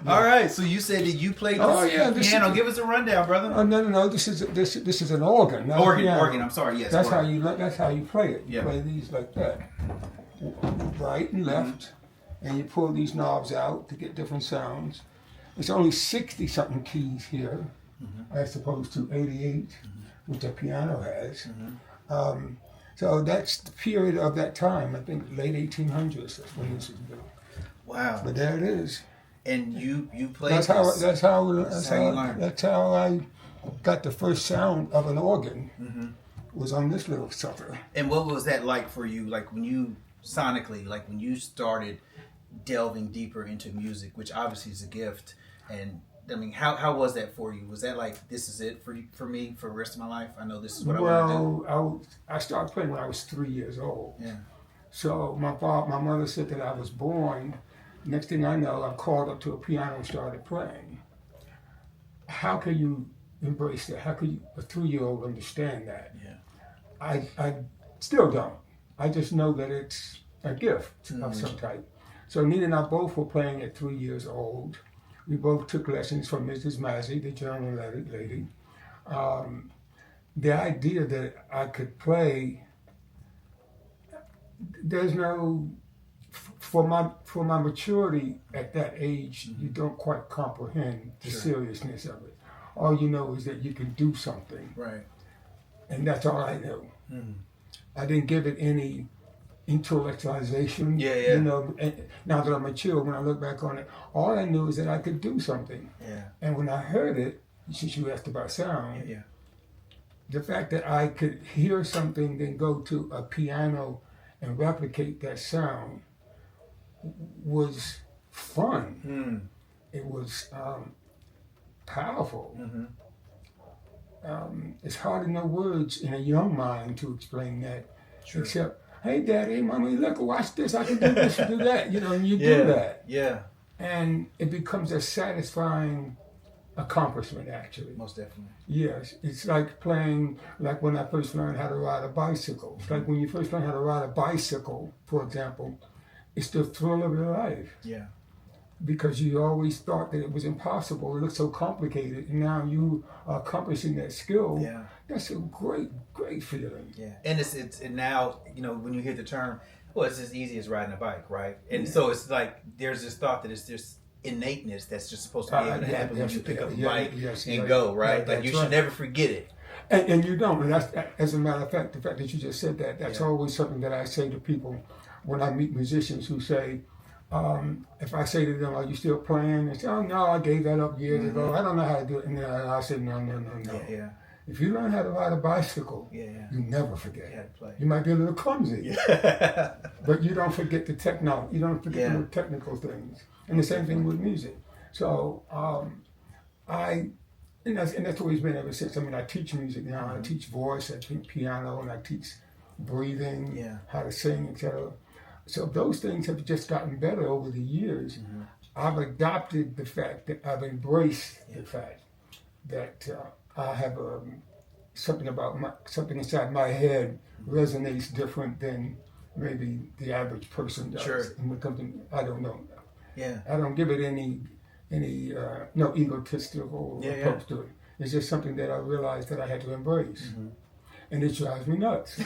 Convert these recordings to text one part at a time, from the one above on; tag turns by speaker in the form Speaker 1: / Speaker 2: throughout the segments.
Speaker 1: All right. So you said that you played piano. Give us a rundown, brother.
Speaker 2: No. This is an organ. Not
Speaker 1: organ. I'm sorry. Yes.
Speaker 2: That's how you play it. You
Speaker 1: Yeah.
Speaker 2: play these like that, right and left, and you pull these knobs out to get different sounds. It's only 60-something keys here, as opposed to 88, which the piano has. So that's the period of that time. I think late 1800s. That's when this is built.
Speaker 1: Wow.
Speaker 2: But there it is.
Speaker 1: And you played.
Speaker 2: That's how I got the first sound of an organ. Was on this little sucker.
Speaker 1: And what was that like for you? Like when you sonically, like when you started delving deeper into music, which obviously is a gift. And I mean, how was that for you? Was that like, this is it for me for the rest of my life? I know this is what I want to do.
Speaker 2: Well, I started playing when I was 3 years old.
Speaker 1: Yeah.
Speaker 2: So my mother said that I was born. Next thing I know, I called up to a piano and started playing. How can you embrace that? How can a 3-year-old understand that?
Speaker 1: Yeah.
Speaker 2: I still don't. I just know that it's a gift of some type. So Nita and I both were playing at 3 years old. We both took lessons from Mrs. Massey, the German lady. The idea that I could play, there's no, for my maturity at that age, you don't quite comprehend the seriousness of it. All you know is that you can do something.
Speaker 1: Right.
Speaker 2: And that's all I knew. I didn't give it any intellectualization.
Speaker 1: Yeah.
Speaker 2: You know, and now that I'm mature, when I look back on it, all I knew is that I could do something.
Speaker 1: Yeah.
Speaker 2: And when I heard it, since you asked about sound, the fact that I could hear something, then go to a piano and replicate that sound was fun. It was powerful. It's hard to know words in a young mind to explain that, except, hey, Daddy, Mommy, look, watch this. I can do this, do that. You know, and you do that.
Speaker 1: Yeah.
Speaker 2: And it becomes a satisfying accomplishment, actually.
Speaker 1: Most definitely.
Speaker 2: Yes. It's like playing, like when I first learned how to ride a bicycle. It's like when you first learn how to ride a bicycle, for example, it's the thrill of your life.
Speaker 1: Yeah.
Speaker 2: Because you always thought that it was impossible. It looked so complicated. And now you are accomplishing that skill.
Speaker 1: Yeah.
Speaker 2: That's a great, great feeling.
Speaker 1: Yeah. And it's now, you know, when you hear the term, well, it's as easy as riding a bike, right? And so it's like there's this thought that it's this innateness that's just supposed to be able to happen when you pick up a bike and go, right? Like you should never forget it.
Speaker 2: And you don't. And that's, as a matter of fact, the fact that you just said that, that's always something that I say to people when I meet musicians who say, if I say to them, are you still playing? They say, oh, no, I gave that up years ago. I don't know how to do it. And then I say, no.
Speaker 1: Yeah.
Speaker 2: If you learn how to ride a bicycle, you never forget. You might be a little clumsy, but you don't forget the technology. You don't forget the technical things. And the same thing with music. So and that's always been ever since. I mean, I teach music now. I teach voice, I teach piano, and I teach breathing, how to sing, etc. So those things have just gotten better over the years. I've adopted the fact that I've embraced the fact that I have something inside my head resonates different than maybe the average person does.
Speaker 1: Sure.
Speaker 2: And when it comes to, I don't know.
Speaker 1: Yeah.
Speaker 2: I don't give it any no egotistical approach to it. It's just something that I realized that I had to embrace. And it drives me nuts.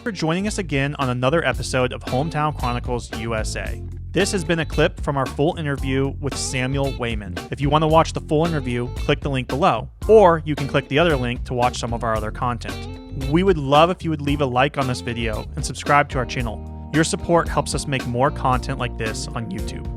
Speaker 3: For joining us again on another episode of Hometown Chronicles USA. This has been a clip from our full interview with Samuel Waymon. If you want to watch the full interview, click the link below, or you can click the other link to watch some of our other content. We would love if you would leave a like on this video and subscribe to our channel. Your support helps us make more content like this on YouTube.